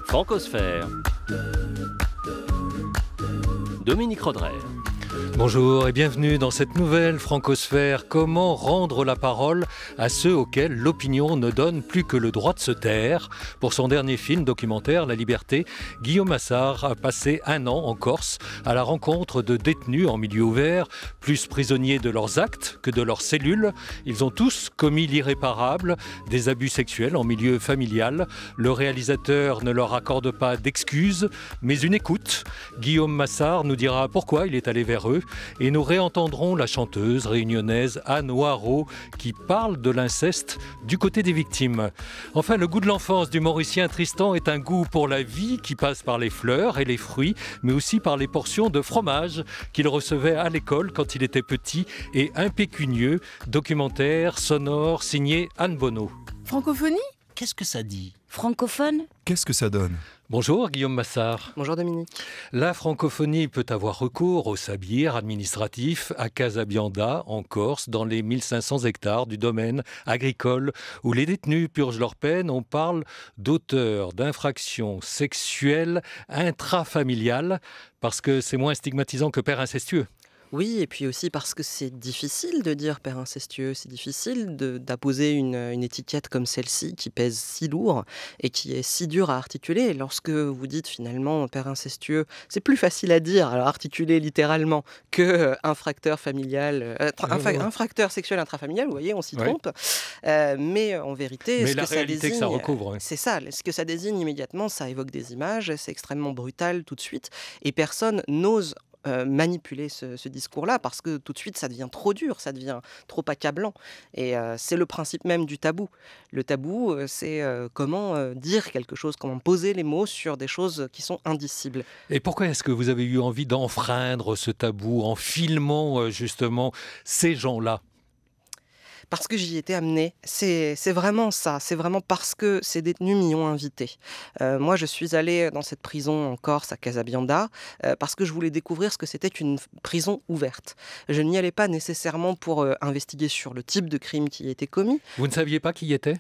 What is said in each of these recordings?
Francosphère. Dominique Rodrer. Bonjour et bienvenue dans cette nouvelle Francosphère. Comment rendre la parole à ceux auxquels l'opinion ne donne plus que le droit de se taire? Pour son dernier film documentaire, La Liberté, Guillaume Massart a passé 1 an en Corse à la rencontre de détenus en milieu ouvert, plus prisonniers de leurs actes que de leurs cellules. Ils ont tous commis l'irréparable, des abus sexuels en milieu familial. Le réalisateur ne leur accorde pas d'excuses, mais une écoute. Guillaume Massart nous dira pourquoi il est allé vers eux. Et nous réentendrons la chanteuse réunionnaise Anne Noiraud qui parle de l'inceste du côté des victimes. Enfin, le goût de l'enfance du Mauricien Tristan est un goût pour la vie qui passe par les fleurs et les fruits, mais aussi par les portions de fromage qu'il recevait à l'école quand il était petit et impécunieux. Documentaire sonore signé Anne Bonneau. Francophonie ? Qu'est-ce que ça dit? Francophone ? Qu'est-ce que ça donne? Bonjour Guillaume Massart. Bonjour Dominique. La francophonie peut avoir recours au sabir administratif à Casabianda, en Corse, dans les 1500 hectares du domaine agricole où les détenus purgent leur peine. On parle d'auteurs d'infractions sexuelles intrafamiliales parce que c'est moins stigmatisant que père incestueux. Oui, et puis aussi parce que c'est difficile de dire père incestueux, c'est difficile d'apposer une étiquette comme celle-ci qui pèse si lourd et qui est si dure à articuler. Et lorsque vous dites finalement père incestueux, c'est plus facile à dire, alors articuler littéralement, que infracteur familial, infracteur sexuel intrafamilial, vous voyez, on s'y trompe. Mais en vérité, mais la réalité que ça recouvre. C'est ça, ce que ça désigne immédiatement, ça évoque des images, c'est extrêmement brutal tout de suite, et personne n'ose manipuler ce discours-là parce que tout de suite ça devient trop dur, ça devient trop accablant et c'est le principe même du tabou. Le tabou c'est comment dire quelque chose, comment poser les mots sur des choses qui sont indicibles. Et pourquoi est-ce que vous avez eu envie d'enfreindre ce tabou en filmant justement ces gens-là ? Parce que j'y étais amenée. C'est vraiment ça. C'est vraiment parce que ces détenus m'y ont invité. Moi, je suis allée dans cette prison en Corse, à Casabianda, parce que je voulais découvrir ce que c'était qu'une prison ouverte. Je n'y allais pas nécessairement pour investiguer sur le type de crime qui y était commis. Vous ne saviez pas qui y était ?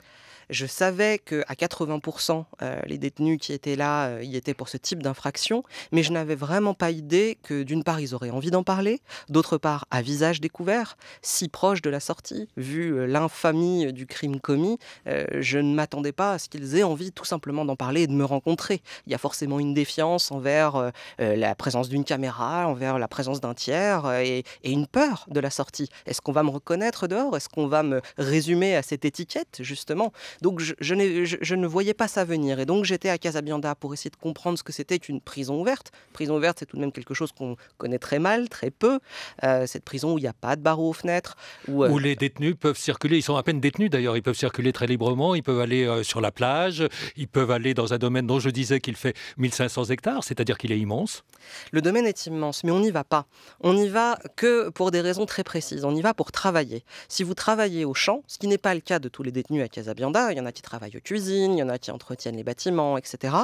Je savais qu'à 80%, les détenus qui étaient là y étaient pour ce type d'infraction, mais je n'avais vraiment pas idée que d'une part, ils auraient envie d'en parler, d'autre part, à visage découvert, si proche de la sortie, vu l'infamie du crime commis, je ne m'attendais pas à ce qu'ils aient envie tout simplement d'en parler et de me rencontrer. Il y a forcément une défiance envers la présence d'une caméra, envers la présence d'un tiers et une peur de la sortie. Est-ce qu'on va me reconnaître dehors? Est-ce qu'on va me résumer à cette étiquette, justement? Donc je ne voyais pas ça venir. Et donc j'étais à Casabianda pour essayer de comprendre ce que c'était qu'une prison ouverte. Prison ouverte, c'est tout de même quelque chose qu'on connaît très mal, très peu. Cette prison où il n'y a pas de barreaux aux fenêtres. Où les détenus peuvent circuler, ils sont à peine détenus d'ailleurs, ils peuvent circuler très librement, ils peuvent aller sur la plage, ils peuvent aller dans un domaine dont je disais qu'il fait 1500 hectares, c'est-à-dire qu'il est immense. Le domaine est immense, mais on n'y va pas. On n'y va que pour des raisons très précises. On y va pour travailler. Si vous travaillez au champ, ce qui n'est pas le cas de tous les détenus à Casabianda, il y en a qui travaillent aux cuisines, il y en a qui entretiennent les bâtiments, etc.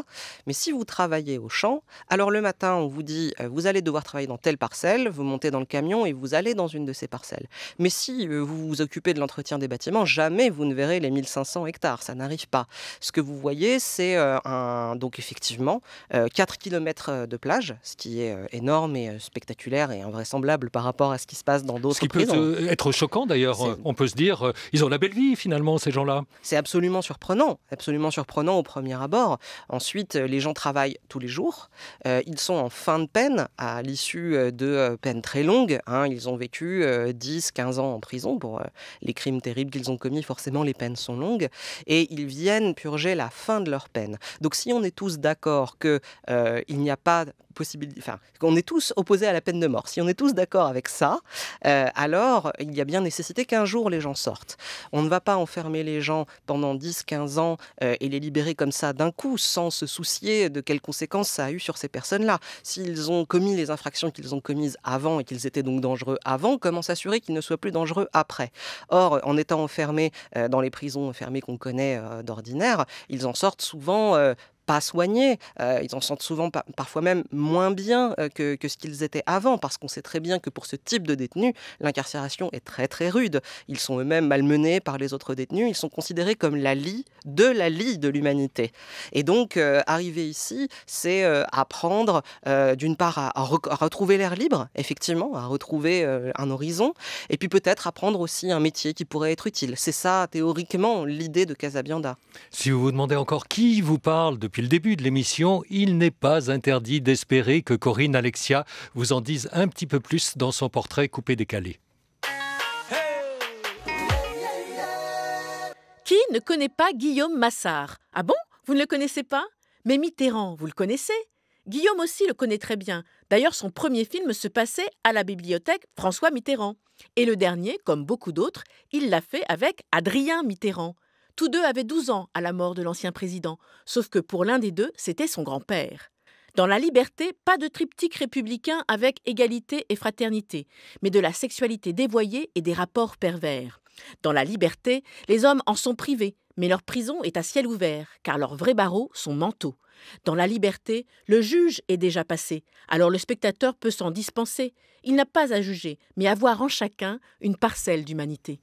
Mais si vous travaillez au champ, alors le matin, on vous dit vous allez devoir travailler dans telle parcelle, vous montez dans le camion et vous allez dans une de ces parcelles. Mais si vous vous occupez de l'entretien des bâtiments, jamais vous ne verrez les 1500 hectares, ça n'arrive pas. Ce que vous voyez, c'est donc effectivement 4 km de plage, ce qui est énorme et spectaculaire et invraisemblable par rapport à ce qui se passe dans d'autres prisons. Ce qui peut être choquant d'ailleurs, on peut se dire, ils ont la belle vie finalement ces gens-là. C'est absolument surprenant au premier abord. Ensuite, les gens travaillent tous les jours. Ils sont en fin de peine, à l'issue de peines très longues. Ils ont vécu 10, 15 ans en prison pour les crimes terribles qu'ils ont commis. Forcément, les peines sont longues. Et ils viennent purger la fin de leur peine. Donc, si on est tous d'accord qu'il n'y a pas possibilité, qu'on est tous opposés à la peine de mort, si on est tous d'accord avec ça, alors il y a bien nécessité qu'un jour les gens sortent. On ne va pas enfermer les gens pendant 10-15 ans et les libérer comme ça d'un coup, sans se soucier de quelles conséquences ça a eu sur ces personnes-là. S'ils ont commis les infractions qu'ils ont commises avant et qu'ils étaient donc dangereux avant, comment s'assurer qu'ils ne soient plus dangereux après? Or, en étant enfermés dans les prisons fermées qu'on connaît d'ordinaire, ils en sortent souvent pas soignés, ils en sentent souvent parfois même moins bien que ce qu'ils étaient avant, parce qu'on sait très bien que pour ce type de détenus, l'incarcération est très très rude. Ils sont eux-mêmes malmenés par les autres détenus, ils sont considérés comme la lie de l'humanité. Et donc, arriver ici, c'est apprendre d'une part à retrouver l'air libre, effectivement, à retrouver un horizon, et puis peut-être apprendre aussi un métier qui pourrait être utile. C'est ça, théoriquement, l'idée de Casabianda. Si vous vous demandez encore qui vous parle depuis le début de l'émission, il n'est pas interdit d'espérer que Corinne Alexia vous en dise un petit peu plus dans son portrait coupé-décalé. Qui ne connaît pas Guillaume Massart? Ah bon? Vous ne le connaissez pas? Mais Mitterrand, vous le connaissez? Guillaume aussi le connaît très bien. D'ailleurs, son premier film se passait à la bibliothèque François Mitterrand. Et le dernier, comme beaucoup d'autres, il l'a fait avec Adrien Mitterrand. Tous deux avaient 12 ans à la mort de l'ancien président, sauf que pour l'un des deux, c'était son grand-père. Dans La Liberté, pas de triptyque républicain avec égalité et fraternité, mais de la sexualité dévoyée et des rapports pervers. Dans La Liberté, les hommes en sont privés, mais leur prison est à ciel ouvert, car leurs vrais barreaux sont mentaux. Dans La Liberté, le juge est déjà passé, alors le spectateur peut s'en dispenser. Il n'a pas à juger, mais à voir en chacun une parcelle d'humanité.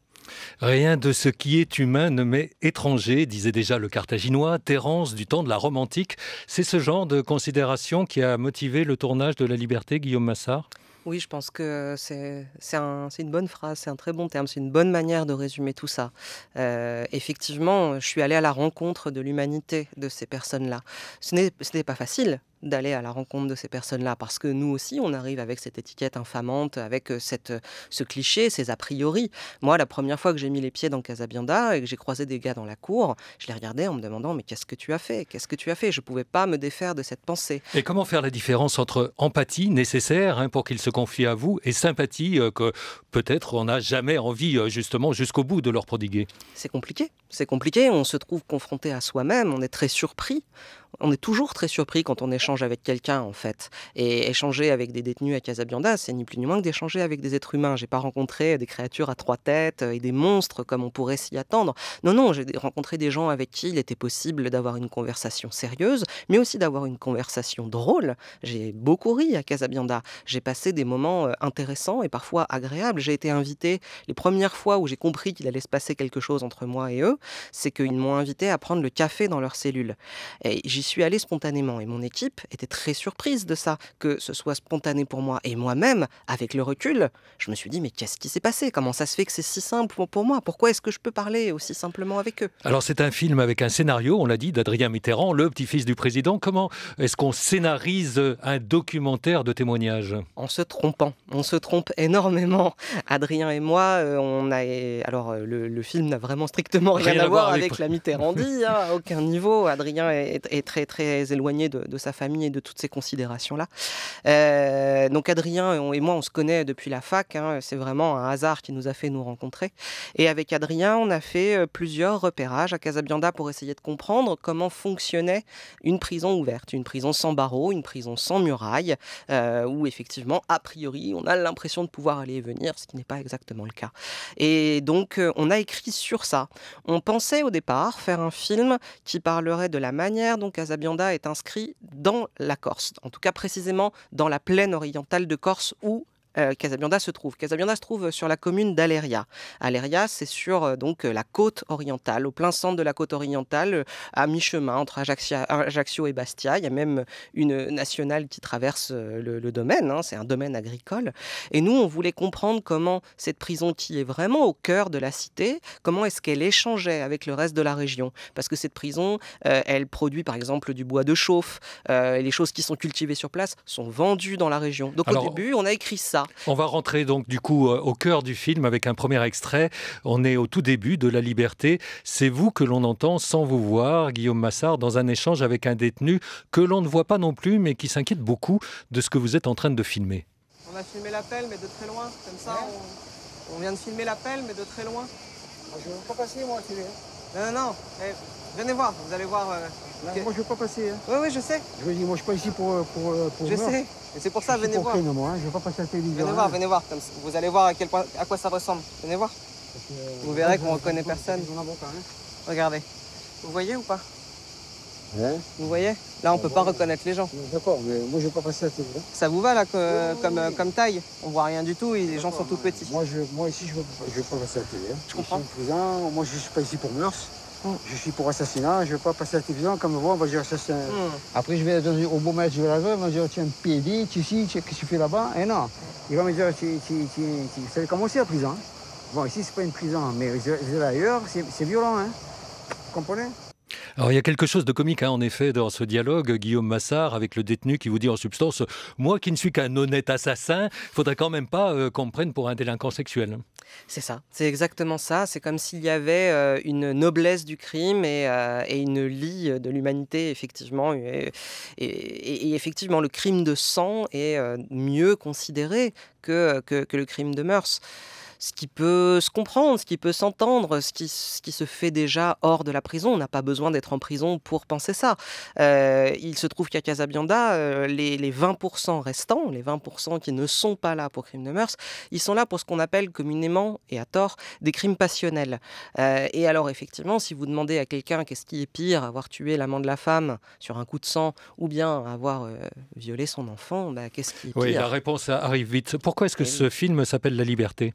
Rien de ce qui est humain ne m'est étranger, disait déjà le Carthaginois, Terence du temps de la Rome antique. C'est ce genre de considération qui a motivé le tournage de La Liberté, Guillaume Massart ? Oui, je pense que c'est une bonne phrase, c'est un très bon terme, c'est une bonne manière de résumer tout ça. Effectivement, je suis allée à la rencontre de l'humanité de ces personnes-là. Ce n'est pas facile d'aller à la rencontre de ces personnes-là, parce que nous aussi, on arrive avec cette étiquette infamante, avec ce cliché, ces a priori. Moi, la première fois que j'ai mis les pieds dans Casabianda et que j'ai croisé des gars dans la cour, je les regardais en me demandant « mais qu'est-ce que tu as fait ? Qu'est-ce que tu as fait ?» Je ne pouvais pas me défaire de cette pensée. Et comment faire la différence entre empathie nécessaire pour qu'il se confie à vous et sympathie que peut-être on n'a jamais envie justement jusqu'au bout de leur prodiguer ? C'est compliqué, on se trouve confronté à soi-même, on est très surpris. On est toujours très surpris quand on échange avec quelqu'un, en fait. Et échanger avec des détenus à Casabianda, c'est ni plus ni moins que d'échanger avec des êtres humains. J'ai pas rencontré des créatures à 3 têtes et des monstres comme on pourrait s'y attendre. Non, j'ai rencontré des gens avec qui il était possible d'avoir une conversation sérieuse, mais aussi d'avoir une conversation drôle. J'ai beaucoup ri à Casabianda. J'ai passé des moments intéressants et parfois agréables. J'ai été invité, les premières fois où j'ai compris qu'il allait se passer quelque chose entre moi et eux, c'est qu'ils m'ont invité à prendre le café dans leur cellule. Et j'y suis allée spontanément et mon équipe était très surprise de ça, que ce soit spontané pour moi. Et moi-même, avec le recul, je me suis dit mais qu'est-ce qui s'est passé ? Comment ça se fait que c'est si simple pour moi ? Pourquoi est-ce que je peux parler aussi simplement avec eux ? Alors c'est un film avec un scénario, on l'a dit, d'Adrien Mitterrand, le petit-fils du président. Comment est-ce qu'on scénarise un documentaire de témoignage ? En se trompant. On se trompe énormément. Adrien et moi, le film n'a vraiment strictement rien à voir avec la Mitterrandie, à aucun niveau. Adrien est très très éloigné de sa famille et de toutes ces considérations-là. Donc Adrien et moi, on se connaît depuis la fac. C'est vraiment un hasard qui nous a fait nous rencontrer. Et avec Adrien, on a fait plusieurs repérages à Casabianda pour essayer de comprendre comment fonctionnait une prison ouverte, une prison sans barreaux, une prison sans murailles, où effectivement, a priori, on a l'impression de pouvoir aller et venir, ce qui n'est pas exactement le cas. Et donc, on a écrit sur ça. On pensait au départ faire un film qui parlerait de la manière dont Casabianda est inscrit dans la Corse, en tout cas précisément dans la plaine orientale de Corse où Casabianda se trouve. Casabianda se trouve sur la commune d'Aléria. Aléria, c'est sur la côte orientale, au plein centre de la côte orientale, à mi-chemin entre Ajaccio et Bastia. Il y a même une nationale qui traverse le domaine, c'est un domaine agricole. Et nous, on voulait comprendre comment cette prison qui est vraiment au cœur de la cité, comment est-ce qu'elle échangeait avec le reste de la région. Parce que cette prison, elle produit par exemple du bois de chauffe. Les choses qui sont cultivées sur place sont vendues dans la région. Donc au début, on a écrit ça. On va rentrer donc du coup au cœur du film avec un premier extrait. On est au tout début de La Liberté. C'est vous que l'on entend sans vous voir, Guillaume Massart, dans un échange avec un détenu que l'on ne voit pas non plus, mais qui s'inquiète beaucoup de ce que vous êtes en train de filmer. On a filmé l'appel, mais de très loin. Comme ça, on vient de filmer l'appel, mais de très loin. Je ne veux pas passer, moi, tu veux. Non. Venez voir, vous allez voir. Moi, je ne veux pas passer. Oui, je sais. Je veux dire, moi, je suis pas ici pour je sais. Et c'est pour ça, venez voir. Moi, je ne veux pas passer à la télévision. Venez voir. Comme ça. Vous allez voir à quoi ça ressemble. Venez voir. Que, vous verrez qu'on ne reconnaît personne. Regardez. Vous voyez ou pas? Hein? Vous voyez? Là, on peut pas reconnaître les gens. D'accord, mais moi je vais pas passer à la télé. Hein. Ça vous va là comme taille? On voit rien du tout et les gens sont tout petits. Moi ici je vais pas passer à la télé. Hein. Je comprends. Je suis prison, moi je suis pas ici pour mœurs. Je suis pour assassinat, je vais pas passer à la télévision comme moi, on va dire assassin. Après je vais au beau maître, je vais là-bas, on va dire tiens, PD, tu sais, qu'est-ce que tu fais là-bas? Et non, il va me dire, ça va commencer à prison. Hein. Bon, ici c'est pas une prison, mais ailleurs, c'est violent, hein. Vous comprenez? Alors il y a quelque chose de comique en effet dans ce dialogue, Guillaume Massart, avec le détenu qui vous dit en substance « Moi qui ne suis qu'un honnête assassin, il faudrait quand même pas qu'on me prenne pour un délinquant sexuel. » C'est ça, c'est exactement ça. C'est comme s'il y avait une noblesse du crime et une lie de l'humanité, effectivement. Et effectivement, le crime de sang est mieux considéré que le crime de mœurs. Ce qui peut se comprendre, ce qui peut s'entendre, ce qui se fait déjà hors de la prison. On n'a pas besoin d'être en prison pour penser ça. Il se trouve qu'à Casabianda, les 20% restants, les 20% qui ne sont pas là pour crimes de mœurs, ils sont là pour ce qu'on appelle communément, et à tort, des crimes passionnels. Et alors effectivement, si vous demandez à quelqu'un qu'est-ce qui est pire, avoir tué l'amant de la femme sur un coup de sang, ou bien avoir violé son enfant, qu'est-ce qui est pire? Oui, la réponse arrive vite. Pourquoi est-ce que ce film s'appelle La Liberté ?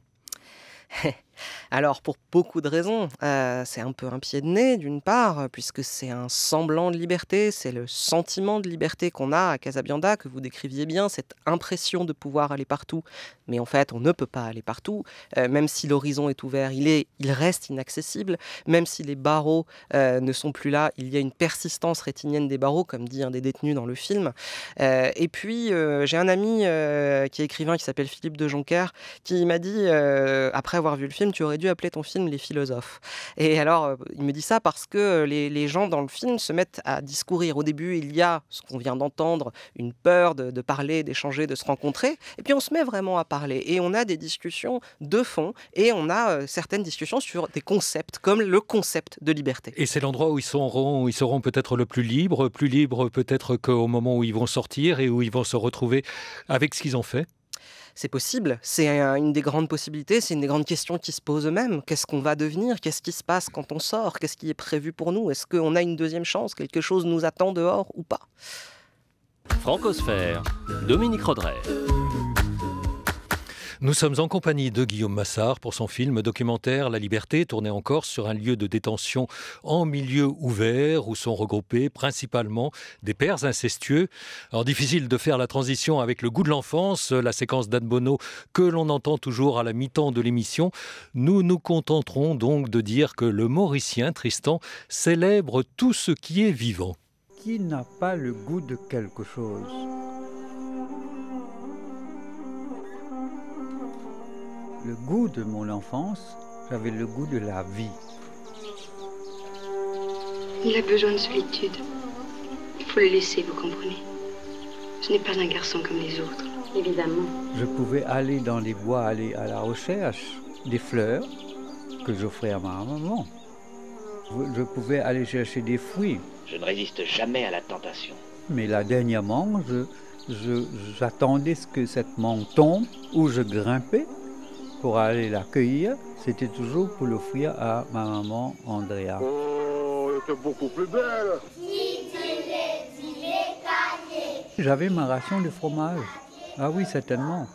Alors, pour beaucoup de raisons, c'est un peu un pied de nez, d'une part, puisque c'est un semblant de liberté, c'est le sentiment de liberté qu'on a à Casabianda, que vous décriviez bien, cette impression de pouvoir aller partout. Mais en fait, on ne peut pas aller partout, même si l'horizon est ouvert, il reste inaccessible, même si les barreaux ne sont plus là, il y a une persistance rétinienne des barreaux, comme dit un des détenus dans le film. Et puis, j'ai un ami qui est écrivain, qui s'appelle Philippe de Joncker, qui m'a dit, après avoir vu le film, tu aurais dû appeler ton film Les Philosophes. Et alors, il me dit ça parce que les gens dans le film se mettent à discourir. Au début, il y a ce qu'on vient d'entendre, une peur de parler, d'échanger, de se rencontrer. Et puis, on se met vraiment à parler. Et on a des discussions de fond. Et on a certaines discussions sur des concepts, comme le concept de liberté. Et c'est l'endroit où ils seront peut-être le plus libres peut-être qu'au moment où ils vont sortir et où ils vont se retrouver avec ce qu'ils ont fait. C'est possible, c'est une des grandes possibilités, c'est une des grandes questions qui se posent eux-mêmes. Qu'est-ce qu'on va devenir? Qu'est-ce qui se passe quand on sort? Qu'est-ce qui est prévu pour nous? Est-ce qu'on a une deuxième chance? Quelque chose nous attend dehors ou pas? Francosphère, Dominique Rodrey. Nous sommes en compagnie de Guillaume Massart pour son film documentaire La Liberté, tourné en Corse sur un lieu de détention en milieu ouvert où sont regroupés principalement des pères incestueux. Alors difficile de faire la transition avec Le goût de l'enfance, la séquence d'Anne Bonneau que l'on entend toujours à la mi-temps de l'émission. Nous nous contenterons donc de dire que le Mauricien Tristan célèbre tout ce qui est vivant. Qui n'a pas le goût de quelque chose ? Le goût de mon enfance, j'avais le goût de la vie. Il a besoin de solitude. Il faut le laisser, vous comprenez. Ce n'est pas un garçon comme les autres, évidemment. Je pouvais aller dans les bois, aller à la recherche des fleurs que j'offrais à ma maman. Je pouvais aller chercher des fruits. Je ne résiste jamais à la tentation. Mais là, dernièrement, j'attendais que cette mangue tombe, où je grimpais pour aller la cueillir. C'était toujours pour l'offrir à ma maman Andrea. Oh, elle était beaucoup plus belle. J'avais ma ration de fromage. Ah oui, certainement.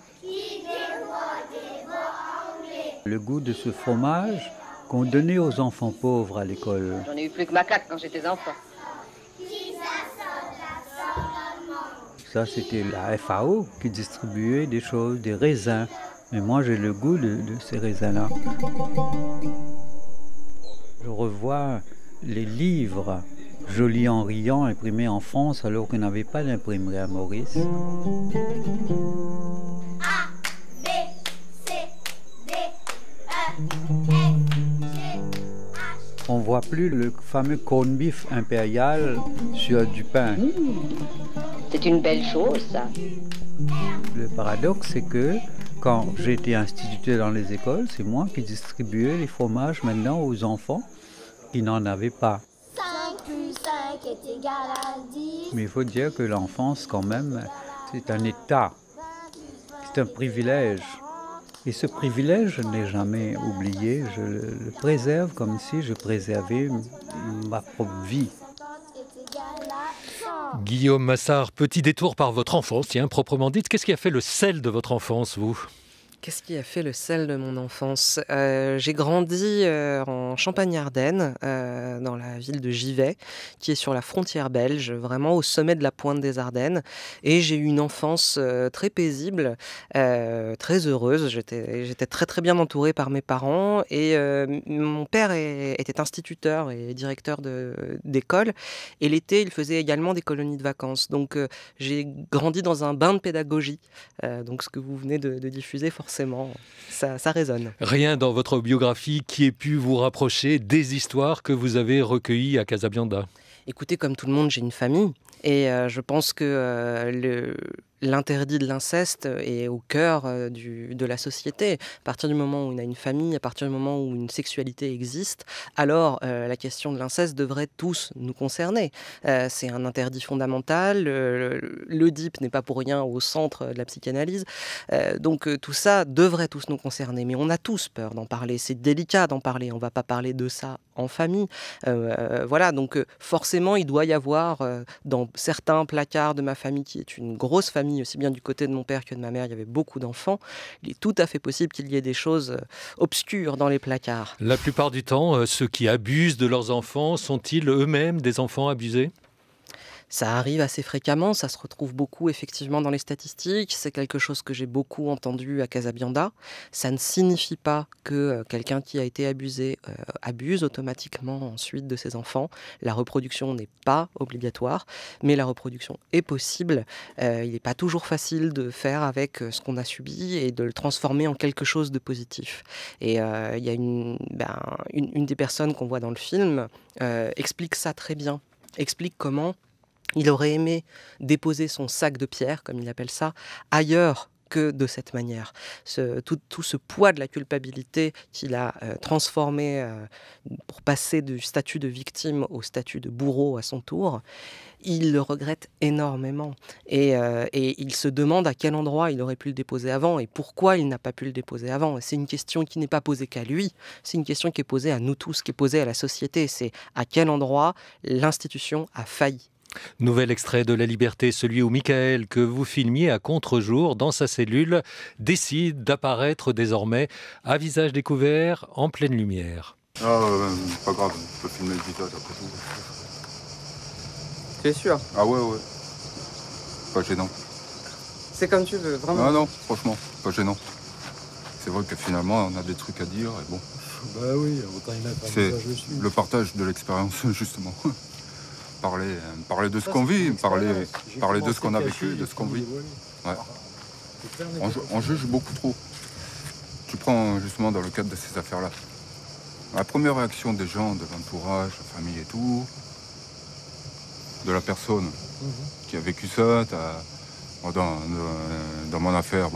Le goût de ce fromage qu'on donnait aux enfants pauvres à l'école. J'en ai eu plus que ma claque quand j'étais enfant. Ça, c'était la FAO qui distribuait des choses, des raisins. Mais moi, j'ai le goût de ces raisins-là. Je revois les livres jolis en riant imprimés en France alors qu'on n'avait pas d'imprimerie à Maurice. A, B, C, D, E, F, G, H. On ne voit plus le fameux corned beef impérial sur du pain. C'est une belle chose, ça. Le paradoxe, c'est que quand j'ai été instituteur dans les écoles, c'est moi qui distribuais les fromages maintenant aux enfants qui n'en avaient pas. 5 plus 5 est égal à 10. Mais il faut dire que l'enfance, quand même, c'est un état, c'est un privilège. Et ce privilège, je ne l'ai jamais oublié, je le préserve comme si je préservais ma propre vie. Guillaume Massart, petit détour par votre enfance, tiens, proprement dite. Qu'est-ce qui a fait le sel de votre enfance, vous ? Qu'est-ce qui a fait le sel de mon enfance ? J'ai grandi en Champagne-Ardenne, dans la ville de Givet, qui est sur la frontière belge, vraiment au sommet de la pointe des Ardennes. Et j'ai eu une enfance très paisible, très heureuse. J'étais très très bien entourée par mes parents. Et mon père était instituteur et directeur d'école. Et l'été, il faisait également des colonies de vacances. Donc j'ai grandi dans un bain de pédagogie. Donc ce que vous venez de diffuser, forcément, ça résonne. Rien dans votre biographie qui ait pu vous rapprocher des histoires que vous avez recueillies à Casabianda ? Écoutez, comme tout le monde, j'ai une famille. Et je pense que l'interdit de l'inceste est au cœur de la société. À partir du moment où on a une famille, à partir du moment où une sexualité existe, alors la question de l'inceste devrait tous nous concerner. C'est un interdit fondamental. L'Oedipe n'est pas pour rien au centre de la psychanalyse. Donc tout ça devrait tous nous concerner. Mais on a tous peur d'en parler. C'est délicat d'en parler. On ne va pas parler de ça en famille. Voilà, donc forcément, il doit y avoir dans certains placards de ma famille, qui est une grosse famille, aussi bien du côté de mon père que de ma mère, il y avait beaucoup d'enfants. Il est tout à fait possible qu'il y ait des choses obscures dans les placards. La plupart du temps, ceux qui abusent de leurs enfants sont-ils eux-mêmes des enfants abusés ? Ça arrive assez fréquemment, ça se retrouve beaucoup effectivement dans les statistiques. C'est quelque chose que j'ai beaucoup entendu à Casabianda. Ça ne signifie pas que quelqu'un qui a été abusé abuse automatiquement ensuite de ses enfants. La reproduction n'est pas obligatoire, mais la reproduction est possible. Il n'est pas toujours facile de faire avec ce qu'on a subi et de le transformer en quelque chose de positif. Et il y a une des personnes qu'on voit dans le film explique ça très bien, explique comment il aurait aimé déposer son sac de pierre, comme il appelle ça, ailleurs que de cette manière. Tout ce poids de la culpabilité qu'il a transformé pour passer du statut de victime au statut de bourreau à son tour, il le regrette énormément. Et il se demande à quel endroit il aurait pu le déposer avant et pourquoi il n'a pas pu le déposer avant. C'est une question qui n'est pas posée qu'à lui, c'est une question qui est posée à nous tous, qui est posée à la société. C'est à quel endroit l'institution a failli. Nouvel extrait de La Liberté, celui où Michael, que vous filmiez à contre-jour dans sa cellule, décide d'apparaître désormais à visage découvert, en pleine lumière. Pas grave, on peut filmer le visage après tout. Tu es sûr ? Ah ouais. Pas gênant. C'est comme tu veux, vraiment. Non, franchement, pas gênant. C'est vrai que finalement, on a des trucs à dire et bon. Bah oui, autant y mettre un message dessus. C'est le partage de l'expérience, justement. Parler de ce qu'on vit, parler de ce qu'on a vécu, de ce qu'on vit. Ouais. On juge beaucoup trop. Tu prends justement dans le cadre de ces affaires-là. La première réaction des gens, de l'entourage, la famille et tout, de la personne qui a vécu ça, dans mon affaire,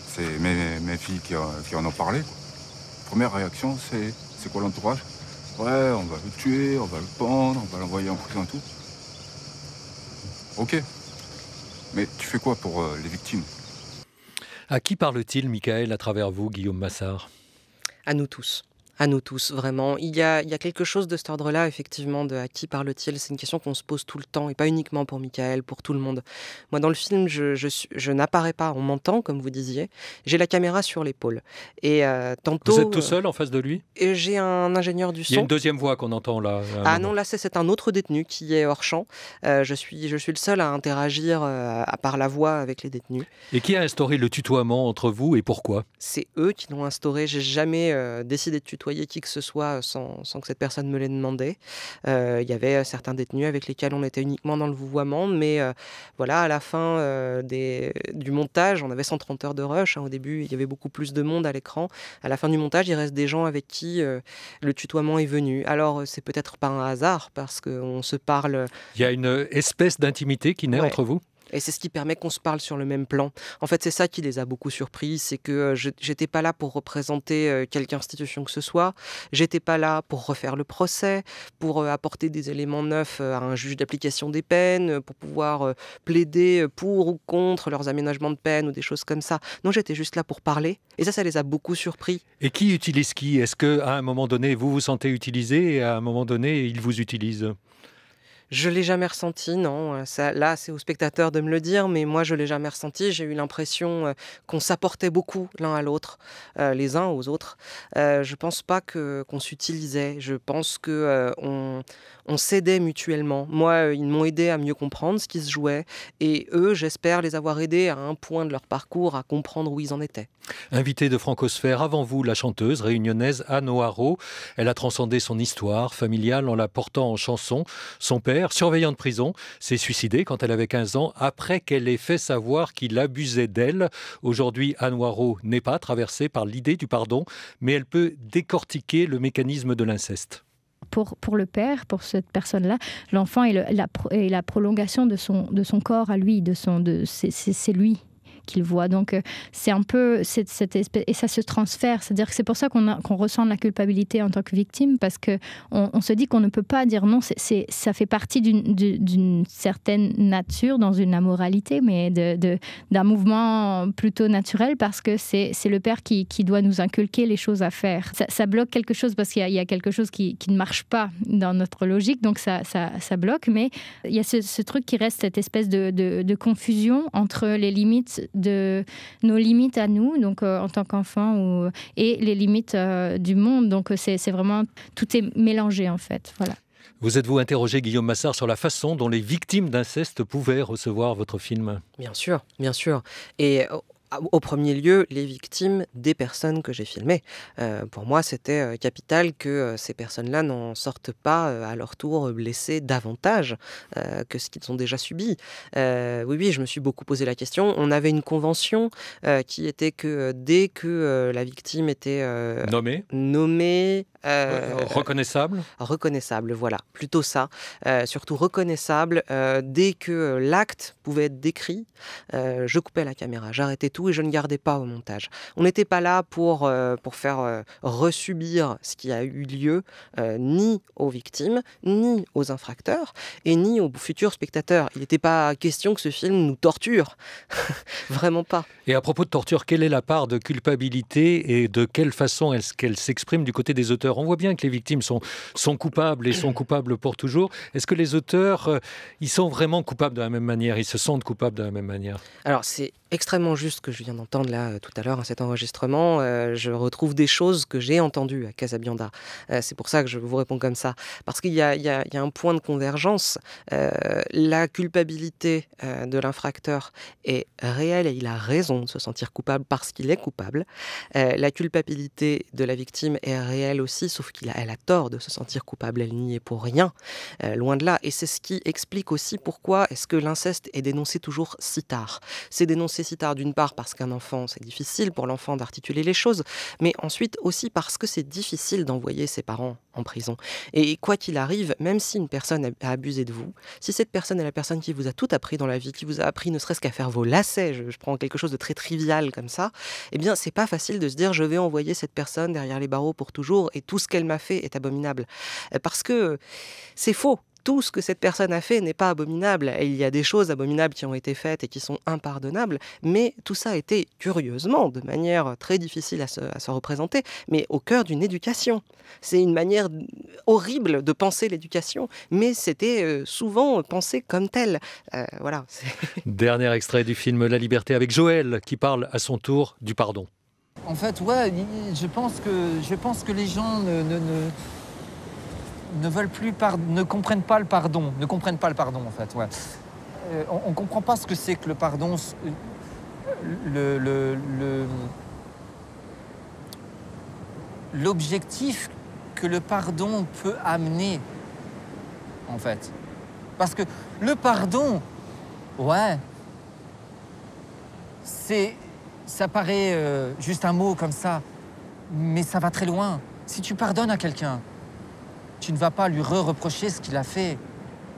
c'est mes filles qui en ont parlé. Première réaction, c'est quoi l'entourage ? Ouais, on va le tuer, on va le pendre, on va l'envoyer en prison et tout. Ok. Mais tu fais quoi pour les victimes ? À qui parle-t-il, Michael, à travers vous, Guillaume Massart ? À nous tous. À nous tous, vraiment. Il y a quelque chose de cet ordre-là, effectivement, de à qui parle-t-il. C'est une question qu'on se pose tout le temps, et pas uniquement pour Michael, pour tout le monde. Moi, dans le film, je n'apparais pas, on m'entend, comme vous disiez. J'ai la caméra sur l'épaule. Et tantôt... Vous êtes tout seul en face de lui ? Et j'ai un ingénieur du son. Il y a une deuxième voix qu'on entend là. Ah non, là, c'est un autre détenu qui est hors champ. Je suis le seul à interagir par la voix avec les détenus. Et qui a instauré le tutoiement entre vous et pourquoi ? C'est eux qui l'ont instauré. J'ai jamais décidé de tutoyer qui que ce soit sans que cette personne me l'ait demandé. Il y avait certains détenus avec lesquels on était uniquement dans le vouvoiement, mais voilà, à la fin du montage, on avait 130 heures de rush. Au début, il y avait beaucoup plus de monde à l'écran. À la fin du montage, il reste des gens avec qui le tutoiement est venu. Alors, c'est peut-être pas un hasard, parce qu'on se parle... Il y a une espèce d'intimité qui naît entre vous ? Et c'est ce qui permet qu'on se parle sur le même plan. En fait, c'est ça qui les a beaucoup surpris, c'est que j'étais pas là pour représenter quelque institution que ce soit, j'étais pas là pour refaire le procès, pour apporter des éléments neufs à un juge d'application des peines, pour pouvoir plaider pour ou contre leurs aménagements de peine ou des choses comme ça. Non, j'étais juste là pour parler, et ça les a beaucoup surpris. Et qui utilise qui ? Est-ce qu'à un moment donné, vous vous sentez utilisé et à un moment donné, ils vous utilisent ? Je l'ai jamais ressenti, non. Là, c'est au spectateur de me le dire, mais moi, je l'ai jamais ressenti. J'ai eu l'impression qu'on s'apportait beaucoup l'un à l'autre, les uns aux autres. Je pense pas qu'on s'utilisait. Je pense que on s'aidait mutuellement. Moi, ils m'ont aidé à mieux comprendre ce qui se jouait, et eux, j'espère les avoir aidés à un point de leur parcours à comprendre où ils en étaient. Invitée de Francosphère, avant vous, la chanteuse réunionnaise Anne O'Haraud. Elle a transcendé son histoire familiale en la portant en chanson. Son père, surveillant de prison, s'est suicidé quand elle avait 15 ans, après qu'elle ait fait savoir qu'il abusait d'elle. Aujourd'hui, Anne O'Haraud n'est pas traversée par l'idée du pardon, mais elle peut décortiquer le mécanisme de l'inceste. Pour le père, pour cette personne-là, l'enfant est la prolongation de son corps à lui, c'est lui qu'il voit. Donc c'est un peu cette espèce, et ça se transfère. C'est-à-dire que c'est pour ça qu'on ressent de la culpabilité en tant que victime, parce qu'on se dit qu'on ne peut pas dire non. Ça fait partie d'une certaine nature, dans une amoralité, mais d'un mouvement plutôt naturel, parce que c'est le père qui doit nous inculquer les choses à faire. Ça bloque quelque chose, parce qu'il y a quelque chose qui ne marche pas dans notre logique, donc ça bloque, mais il y a ce truc qui reste, cette espèce de confusion entre les limites nos limites à nous, donc en tant qu'enfant, et les limites du monde. Donc c'est vraiment, tout est mélangé en fait. Voilà. Vous êtes-vous interrogé, Guillaume Massart, sur la façon dont les victimes d'inceste pouvaient recevoir votre film ? Bien sûr, bien sûr. Et au premier lieu, les victimes des personnes que j'ai filmées. Pour moi, c'était capital que ces personnes-là n'en sortent pas à leur tour blessées davantage que ce qu'ils ont déjà subi. Oui, je me suis beaucoup posé la question. On avait une convention qui était que dès que la victime était nommée reconnaissable, voilà, plutôt ça. Surtout reconnaissable. Dès que l'acte pouvait être décrit, je coupais la caméra, j'arrêtais tout et je ne gardais pas au montage. On n'était pas là pour faire resubir ce qui a eu lieu, ni aux victimes, ni aux infracteurs, et ni aux futurs spectateurs. Il n'était pas question que ce film nous torture. Vraiment pas. Et à propos de torture, quelle est la part de culpabilité et de quelle façon est-ce qu'elle s'exprime du côté des auteurs ? On voit bien que les victimes sont coupables et sont coupables pour toujours. Est-ce que les auteurs, ils sont vraiment coupables de la même manière ? Ils se sentent coupables de la même manière ? Alors, c'est extrêmement juste ce que je viens d'entendre là tout à l'heure à cet enregistrement. Je retrouve des choses que j'ai entendues à Casabianda. C'est pour ça que je vous réponds comme ça. Parce qu'il y a un point de convergence. La culpabilité de l'infracteur est réelle et il a raison de se sentir coupable parce qu'il est coupable. La culpabilité de la victime est réelle aussi, sauf qu'elle a tort de se sentir coupable. Elle n'y est pour rien. Loin de là. Et c'est ce qui explique aussi pourquoi est-ce que l'inceste est dénoncé toujours si tard. C'est dénoncé si tard d'une part parce qu'un enfant, c'est difficile pour l'enfant d'articuler les choses, mais ensuite aussi parce que c'est difficile d'envoyer ses parents en prison. Et quoi qu'il arrive, même si une personne a abusé de vous, si cette personne est la personne qui vous a tout appris dans la vie, qui vous a appris ne serait-ce qu'à faire vos lacets, je prends quelque chose de très trivial comme ça, eh bien c'est pas facile de se dire je vais envoyer cette personne derrière les barreaux pour toujours et tout ce qu'elle m'a fait est abominable. Parce que c'est faux. Tout ce que cette personne a fait n'est pas abominable. Et il y a des choses abominables qui ont été faites et qui sont impardonnables, mais tout ça a été, curieusement, de manière très difficile à se représenter, mais au cœur d'une éducation. C'est une manière horrible de penser l'éducation, mais c'était souvent pensé comme tel. Voilà. Dernier extrait du film La Liberté avec Joël, qui parle à son tour du pardon. En fait, ouais, je pense que les gens ne comprennent pas le pardon. En fait, ouais. On ne comprend pas ce que c'est que le pardon. L'objectif que le pardon peut amener, en fait. Parce que le pardon, ouais, ça paraît juste un mot comme ça, mais ça va très loin. Si tu pardonnes à quelqu'un, tu ne vas pas lui reprocher ce qu'il a fait.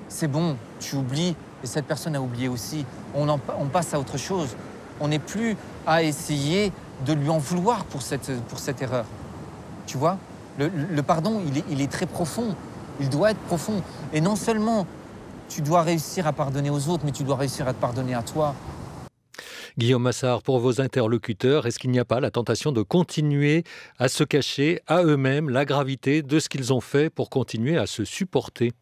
C'est bon, tu oublies, et cette personne a oublié aussi. On passe à autre chose. On n'est plus à essayer de lui en vouloir pour cette erreur. Tu vois, le pardon, il est très profond. Il doit être profond. Et non seulement tu dois réussir à pardonner aux autres, mais tu dois réussir à te pardonner à toi. Guillaume Massart, pour vos interlocuteurs, est-ce qu'il n'y a pas la tentation de continuer à se cacher à eux-mêmes la gravité de ce qu'ils ont fait pour continuer à se supporter ?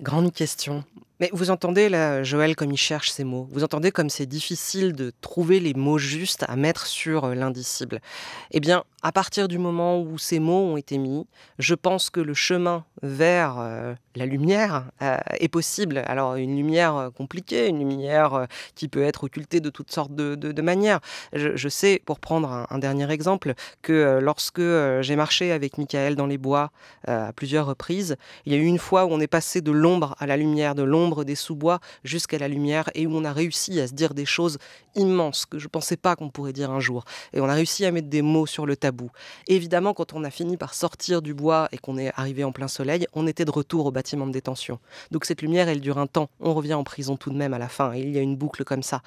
Grande question. Mais vous entendez là, Joël, comme il cherche ces mots. Vous entendez comme c'est difficile de trouver les mots justes à mettre sur l'indicible. Eh bien, à partir du moment où ces mots ont été mis, je pense que le chemin vers la lumière est possible. Alors, une lumière compliquée, une lumière qui peut être occultée de toutes sortes de manières. Je sais, pour prendre un dernier exemple, que lorsque j'ai marché avec Michael dans les bois à plusieurs reprises, il y a eu une fois où on est passé de l'ombre à la lumière, de l'ombre des sous-bois jusqu'à la lumière, et où on a réussi à se dire des choses immenses que je ne pensais pas qu'on pourrait dire un jour. Et on a réussi à mettre des mots sur le tabou. Et évidemment, quand on a fini par sortir du bois et qu'on est arrivé en plein soleil, on était de retour au bâtiment de détention. Donc cette lumière, elle dure un temps. On revient en prison tout de même à la fin. Et il y a une boucle comme ça.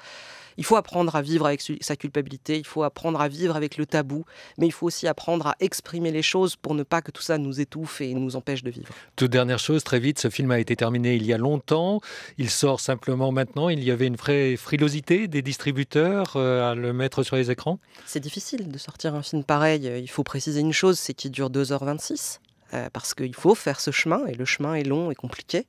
Il faut apprendre à vivre avec sa culpabilité, il faut apprendre à vivre avec le tabou, mais il faut aussi apprendre à exprimer les choses pour ne pas que tout ça nous étouffe et nous empêche de vivre. Toute dernière chose, très vite, ce film a été terminé il y a longtemps. Il sort simplement maintenant. Il y avait une vraie frilosité des distributeurs à le mettre sur les écrans. C'est difficile de sortir un film pareil. Il faut préciser une chose, c'est qu'il dure 2h26. Parce qu'il faut faire ce chemin, et le chemin est long et compliqué.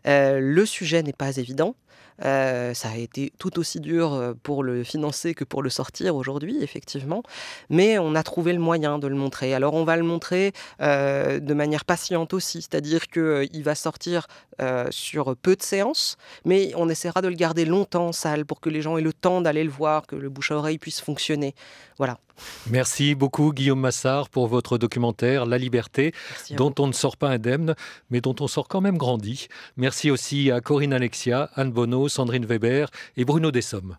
Le sujet n'est pas évident. Ça a été tout aussi dur pour le financer que pour le sortir aujourd'hui, effectivement. Mais on a trouvé le moyen de le montrer. Alors on va le montrer de manière patiente aussi, c'est-à-dire qu'il va sortir sur peu de séances, mais on essaiera de le garder longtemps en salle pour que les gens aient le temps d'aller le voir, que le bouche à oreille puisse fonctionner. Voilà. Merci beaucoup Guillaume Massart pour votre documentaire La Liberté, dont on ne sort pas indemne, mais dont on sort quand même grandi. Merci aussi à Corinne Alexia, Anne Bonneau, Sandrine Weber et Bruno Dessommes.